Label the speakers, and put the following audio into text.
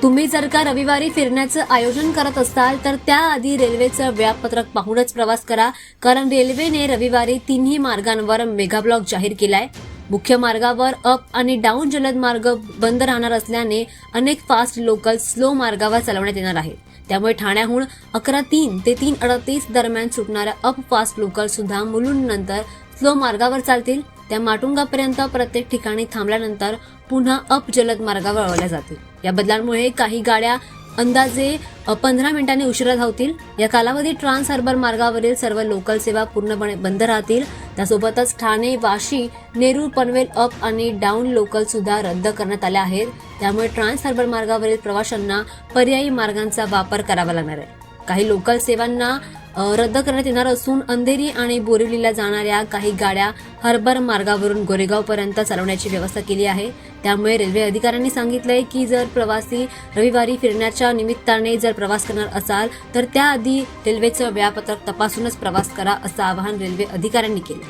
Speaker 1: तुम्ही जर का रविवारी फिरण्याचं आयोजन करत असाल तर त्याआधी रेल्वेचं वेळापत्रक पाहूनच प्रवास करा, कारण रेल्वेने रविवारी तिन्ही मार्गांवर मेगाब्लॉक जाहीर केलाय. मुख्य मार्गावर अप आणि डाऊन जलद मार्ग बंद राहणार असल्याने अनेक फास्ट लोकल स्लो मार्गावर चालवण्यात येणार आहेत. त्यामुळे ठाण्याहून 11:03 ते 3:38 दरम्यान सुटणाऱ्या अप फास्ट लोकल सुद्धा मुलुंडनंतर स्लो मार्गावर चालतील. त्या माटुंगापर्यंत प्रत्येक ठिकाणी थांबल्यानंतर पुन्हा अप जलद मार्गावर वळवल्या जातील. या बदलांमुळे काही गाड्या अंदाजे 15 मिनिटांनी उशिरा धावतील. या कालावधीत ट्रान्स हार्बर मार्गावरील सर्व लोकल सेवा पूर्णपणे बंद राहतील. त्यासोबतच ठाणे, वाशी, नेरूळ, पनवेल अप आणि डाऊन लोकल सुद्धा रद्द करण्यात आल्या आहेत. त्यामुळे ट्रान्स हार्बर मार्गावरील प्रवाशांना पर्यायी मार्गांचा वापर करावा लागणार आहे. काही लोकल सेवांना रद्द करण्यात येणार असून अंधेरी आणि बोरिवलीला जाणाऱ्या काही गाड्या हार्बर मार्गावरून गोरेगावपर्यंत चालवण्याची व्यवस्था केली आहे. त्यामुळे रेल्वे अधिकाऱ्यांनी सांगितलंय की जर प्रवासी रविवारी फिरण्याच्या निमित्ताने जर प्रवास करणार असाल तर त्याआधी रेल्वेचं वेळापत्रक तपासूनच प्रवास करा, असं आवाहन रेल्वे अधिकाऱ्यांनी केलं.